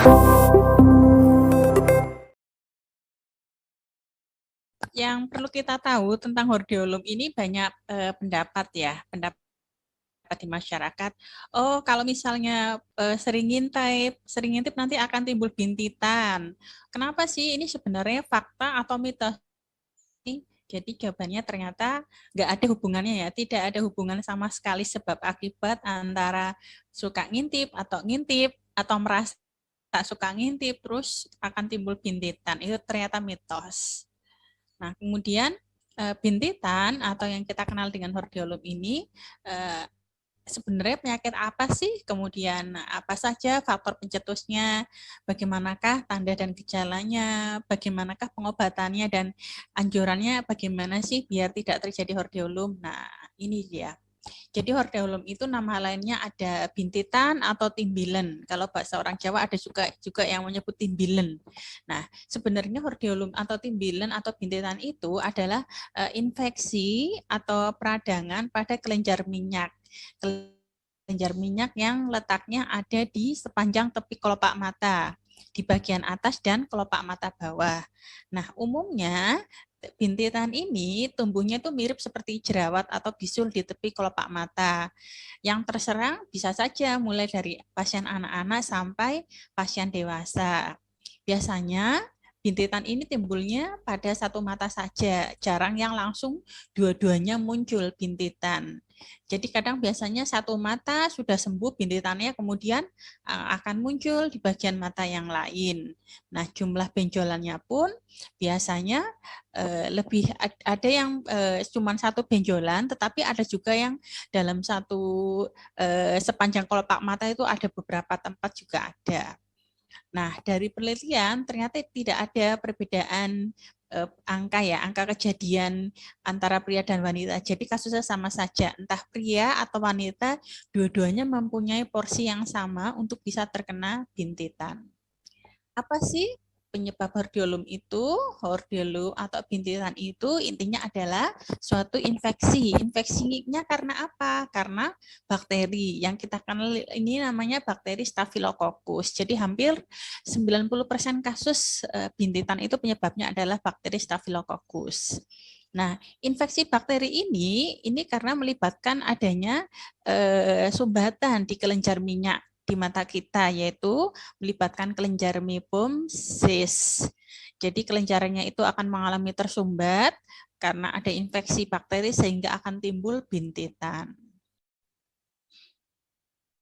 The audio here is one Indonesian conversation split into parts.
Yang perlu kita tahu tentang hordeolum ini banyak pendapat ya, pendapat di masyarakat. Oh, kalau misalnya sering ngintip nanti akan timbul bintitan. Kenapa sih ini sebenarnya fakta atau mitos? Jadi jawabannya ternyata nggak ada hubungannya ya, tidak ada hubungan sama sekali sebab akibat antara suka ngintip atau merasa tak suka ngintip terus akan timbul bintitan. Itu ternyata mitos. Nah, kemudian bintitan atau yang kita kenal dengan hordeolum ini sebenarnya penyakit apa sih? Kemudian apa saja faktor pencetusnya? Bagaimanakah tanda dan gejalanya? Bagaimanakah pengobatannya dan anjurannya bagaimana sih biar tidak terjadi hordeolum? Nah, ini dia. Jadi hordeolum itu nama lainnya ada bintitan atau timbilen. Kalau bahasa orang Jawa ada juga yang menyebut timbilen. Nah, sebenarnya hordeolum atau timbilen atau bintitan itu adalah infeksi atau peradangan pada kelenjar minyak. Kelenjar minyak yang letaknya ada di sepanjang tepi kelopak mata, di bagian atas dan kelopak mata bawah. Nah, umumnya bintitan ini tumbuhnya itu mirip seperti jerawat atau bisul di tepi kelopak mata. Yang terserang bisa saja mulai dari pasien anak-anak sampai pasien dewasa. Biasanya bintitan ini timbulnya pada satu mata saja, jarang yang langsung dua-duanya muncul bintitan. Jadi kadang biasanya satu mata sudah sembuh bintitannya, kemudian akan muncul di bagian mata yang lain. Nah, jumlah benjolannya pun biasanya lebih ada yang cuma satu benjolan, tetapi ada juga yang dalam satu sepanjang kelopak mata itu ada beberapa tempat juga ada. Nah, dari penelitian ternyata tidak ada perbedaan angka kejadian antara pria dan wanita. Jadi kasusnya sama saja, entah pria atau wanita, dua-duanya mempunyai porsi yang sama untuk bisa terkena bintitan. Apa sih penyebab hordeolum itu? Hordeolum atau bintitan itu intinya adalah suatu infeksi. Infeksinya karena apa? Karena bakteri. Yang kita kenal ini namanya bakteri Staphylococcus. Jadi hampir 90% kasus bintitan itu penyebabnya adalah bakteri Staphylococcus. Nah, infeksi bakteri ini karena melibatkan adanya sumbatan di kelenjar minyak di mata kita, yaitu melibatkan kelenjar mebum cis. Jadi kelenjarnya itu akan mengalami tersumbat karena ada infeksi bakteri sehingga akan timbul bintitan.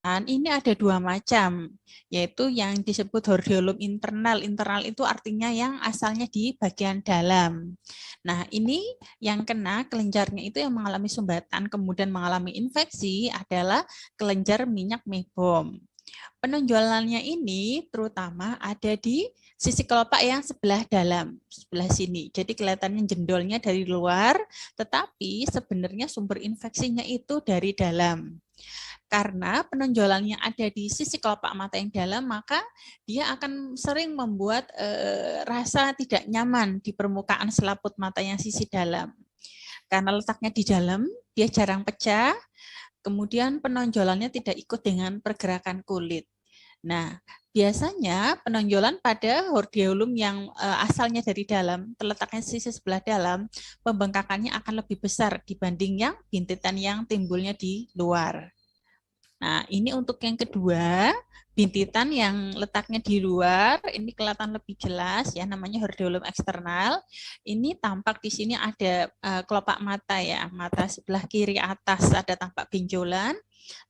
Dan ini ada dua macam, yaitu yang disebut hordeolum internal. Internal itu artinya yang asalnya di bagian dalam. Nah, ini yang kena kelenjarnya itu yang mengalami sumbatan, kemudian mengalami infeksi adalah kelenjar minyak mebum. Penonjolannya ini terutama ada di sisi kelopak yang sebelah dalam, sebelah sini. Jadi kelihatannya jendolnya dari luar, tetapi sebenarnya sumber infeksinya itu dari dalam. Karena penonjolannya ada di sisi kelopak mata yang dalam, maka dia akan sering membuat rasa tidak nyaman di permukaan selaput mata yang sisi dalam. Karena letaknya di dalam, dia jarang pecah, kemudian penonjolannya tidak ikut dengan pergerakan kulit. Nah, biasanya penonjolan pada hordeolum yang asalnya dari dalam, terletaknya sisi sebelah dalam, pembengkakannya akan lebih besar dibanding yang bintitan yang timbulnya di luar. Nah, ini untuk yang kedua, bintitan yang letaknya di luar, ini kelihatan lebih jelas ya, namanya hordeolum eksternal. Ini tampak di sini ada kelopak mata ya, mata sebelah kiri atas ada tampak benjolan,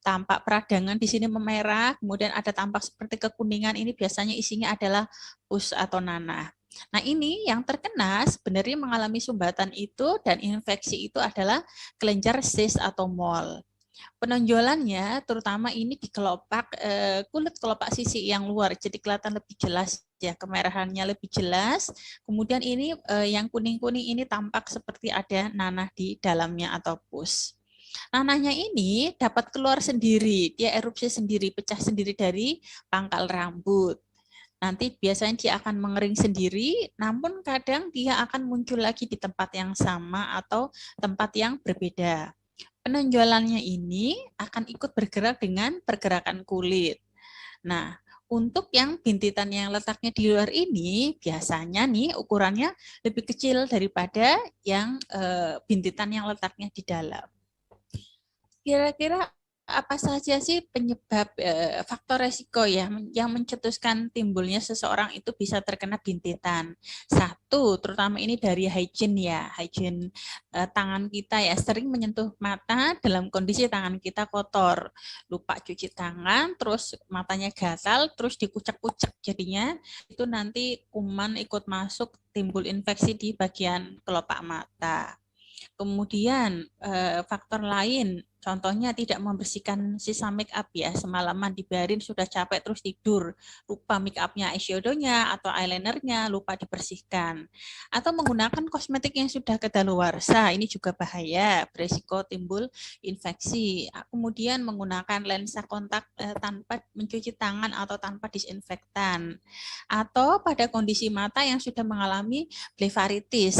tampak peradangan di sini memerah, kemudian ada tampak seperti kekuningan, ini biasanya isinya adalah pus atau nanah. Nah, ini yang terkena sebenarnya mengalami sumbatan itu dan infeksi itu adalah kelenjar cis atau mole. Penonjolannya terutama ini di kelopak kulit kelopak sisi yang luar, jadi kelihatan lebih jelas ya, kemerahannya lebih jelas. Kemudian ini yang kuning-kuning ini tampak seperti ada nanah di dalamnya atau pus. Nanahnya ini dapat keluar sendiri, dia erupsi sendiri, pecah sendiri dari pangkal rambut. Nanti biasanya dia akan mengering sendiri, namun kadang dia akan muncul lagi di tempat yang sama atau tempat yang berbeda. Penonjolannya ini akan ikut bergerak dengan pergerakan kulit. Nah, Untuk yang bintitan yang letaknya di luar ini, biasanya nih ukurannya lebih kecil daripada yang bintitan yang letaknya di dalam. Kira-kira apa saja sih penyebab faktor resiko ya yang mencetuskan timbulnya seseorang itu bisa terkena bintitan? Satu, terutama ini dari hygiene ya, hygiene tangan kita ya, sering menyentuh mata dalam kondisi tangan kita kotor, lupa cuci tangan, terus matanya gatal, terus dikucek-kucek, jadinya itu nanti kuman ikut masuk, timbul infeksi di bagian kelopak mata. Kemudian faktor lain, contohnya tidak membersihkan sisa make up ya, semalaman dibiarin sudah capek terus tidur, lupa make upnya, eyeshadownya atau eyelinernya lupa dibersihkan. Atau menggunakan kosmetik yang sudah kedaluarsa, ini juga bahaya, beresiko timbul infeksi. Kemudian menggunakan lensa kontak tanpa mencuci tangan atau tanpa disinfektan. Atau pada kondisi mata yang sudah mengalami blefaritis,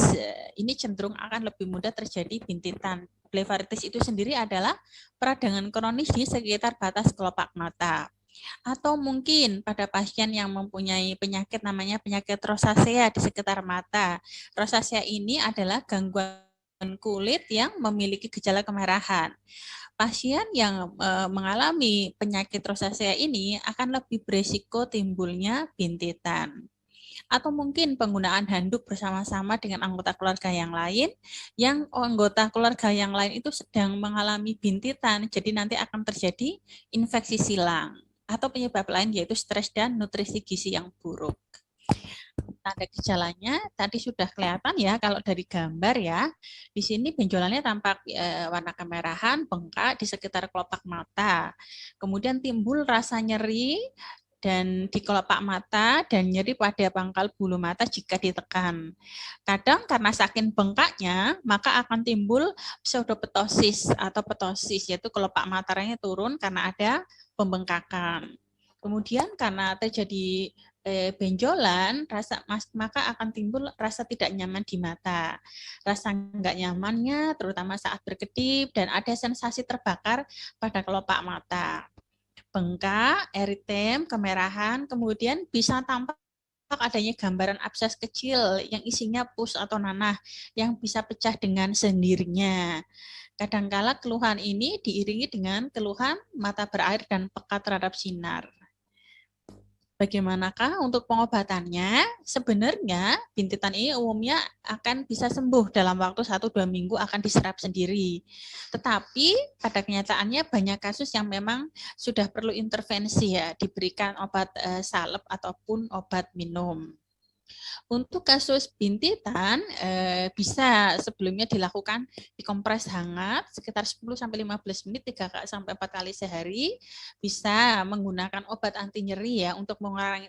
ini cenderung akan lebih mudah terjadi bintitan. Blefaritis itu sendiri adalah peradangan kronis di sekitar batas kelopak mata. Atau mungkin pada pasien yang mempunyai penyakit namanya penyakit rosacea di sekitar mata. Rosacea ini adalah gangguan kulit yang memiliki gejala kemerahan. Pasien yang mengalami penyakit rosacea ini akan lebih berisiko timbulnya bintitan. Atau mungkin penggunaan handuk bersama-sama dengan anggota keluarga yang anggota keluarga yang lain itu sedang mengalami bintitan, jadi nanti akan terjadi infeksi silang. Atau penyebab lain yaitu stres dan nutrisi gizi yang buruk. Tanda gejalanya tadi sudah kelihatan ya kalau dari gambar ya. Di sini benjolannya tampak warna kemerahan, bengkak di sekitar kelopak mata. Kemudian timbul rasa nyeri dan di kelopak mata dan nyeri pada pangkal bulu mata jika ditekan. Kadang karena saking bengkaknya, maka akan timbul pseudoptosis atau ptosis, yaitu kelopak matanya turun karena ada pembengkakan. Kemudian karena terjadi benjolan, maka akan timbul rasa tidak nyaman di mata. Rasa enggak nyamannya terutama saat berkedip dan ada sensasi terbakar pada kelopak mata. Bengkak, eritem, kemerahan, kemudian bisa tampak adanya gambaran abses kecil yang isinya pus atau nanah yang bisa pecah dengan sendirinya. Kadangkala keluhan ini diiringi dengan keluhan mata berair dan peka terhadap sinar. Bagaimanakah untuk pengobatannya? Sebenarnya bintitan ini umumnya akan bisa sembuh dalam waktu 1-2 minggu akan diserap sendiri. Tetapi pada kenyataannya banyak kasus yang memang sudah perlu intervensi ya, diberikan obat salep ataupun obat minum. Untuk kasus bintitan bisa sebelumnya dilakukan dikompres hangat sekitar 10-15 menit 3-4 kali sehari. Bisa menggunakan obat anti nyeri ya untuk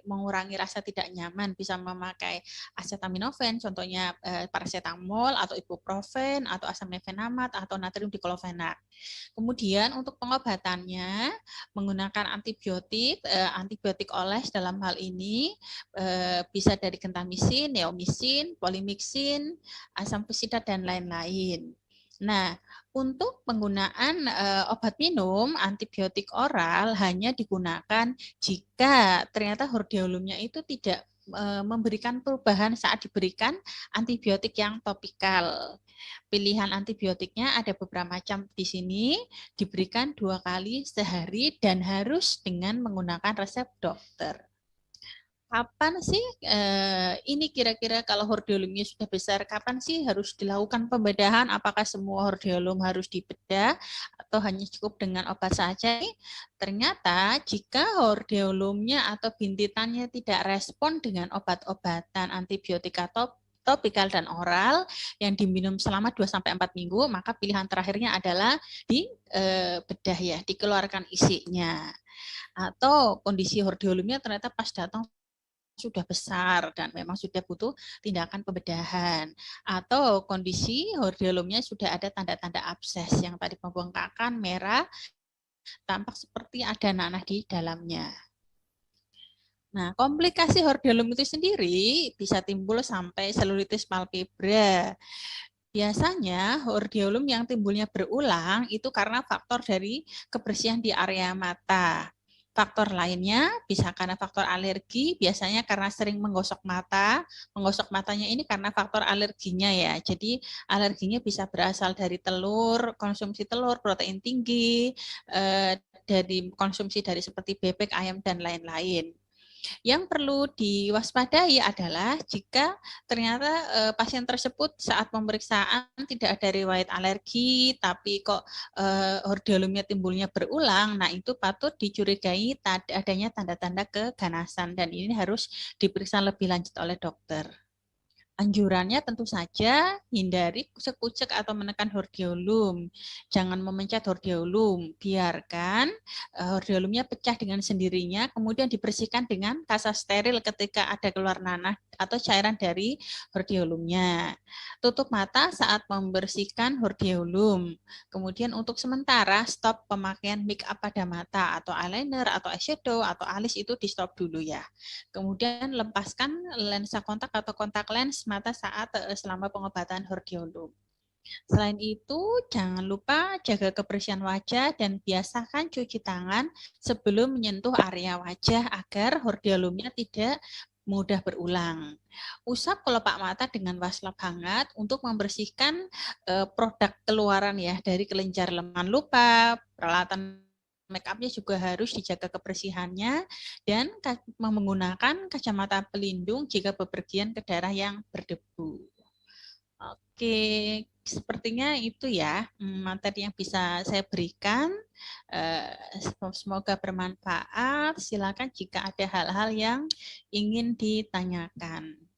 mengurangi rasa tidak nyaman, bisa memakai acetaminophen contohnya paracetamol atau ibuprofen atau asam nefenamat atau natrium diklofenak. Kemudian untuk pengobatannya menggunakan antibiotik oles dalam hal ini bisa dari gentamisin, neomisin, polimiksin, asam pesidat dan lain-lain. Nah, untuk penggunaan obat minum antibiotik oral hanya digunakan jika ternyata hordeolumnya itu tidak memberikan perubahan saat diberikan antibiotik yang topikal. Pilihan antibiotiknya ada beberapa macam di sini, diberikan 2 kali sehari dan harus dengan menggunakan resep dokter. Kapan sih ini kira-kira kalau hordeolumnya sudah besar, kapan sih harus dilakukan pembedahan? Apakah semua hordeolum harus dibedah atau hanya cukup dengan obat saja? Ternyata jika hordeolumnya atau bintitannya tidak respon dengan obat-obatan antibiotik atau topikal dan oral yang diminum selama 2-4 minggu, maka pilihan terakhirnya adalah dibedah ya, dikeluarkan isinya. Atau kondisi hordeolumnya ternyata pas datang sudah besar dan memang sudah butuh tindakan pembedahan, atau kondisi hordeolumnya sudah ada tanda-tanda abses yang tadi pembengkakan merah tampak seperti ada nanah di dalamnya. Nah, komplikasi hordeolum itu sendiri bisa timbul sampai selulitis palpebra. Biasanya hordeolum yang timbulnya berulang itu karena faktor dari kebersihan di area mata. Faktor lainnya bisa karena faktor alergi, biasanya karena sering menggosok mata. Menggosok matanya ini karena faktor alerginya ya. Jadi alerginya bisa berasal dari telur, konsumsi telur, protein tinggi, dari konsumsi dari seperti bebek, ayam, dan lain-lain. Yang perlu diwaspadai adalah jika ternyata pasien tersebut saat pemeriksaan tidak ada riwayat alergi, tapi kok hordeolumnya timbulnya berulang, nah itu patut dicurigai adanya tanda-tanda keganasan dan ini harus diperiksa lebih lanjut oleh dokter. Anjurannya tentu saja hindari kucek-kucek atau menekan hordeolum. Jangan memencet hordeolum, biarkan hordeolumnya pecah dengan sendirinya, kemudian dibersihkan dengan kasa steril ketika ada keluar nanah atau cairan dari hordeolumnya. Tutup mata saat membersihkan hordeolum. Kemudian untuk sementara stop pemakaian make up pada mata atau eyeliner atau eyeshadow atau alis itu di stop dulu ya. Kemudian lepaskan lensa kontak atau kontak lens mata saat selama pengobatan hordeolum. Selain itu, jangan lupa jaga kebersihan wajah dan biasakan cuci tangan sebelum menyentuh area wajah agar hordeolumnya tidak mudah berulang. Usap kelopak mata dengan wastafel hangat untuk membersihkan produk keluaran ya dari kelenjar leman lupa, peralatan make up-nya juga harus dijaga kebersihannya dan menggunakan kacamata pelindung jika bepergian ke daerah yang berdebu. Oke, sepertinya itu ya materi yang bisa saya berikan. Semoga bermanfaat. Silakan jika ada hal-hal yang ingin ditanyakan.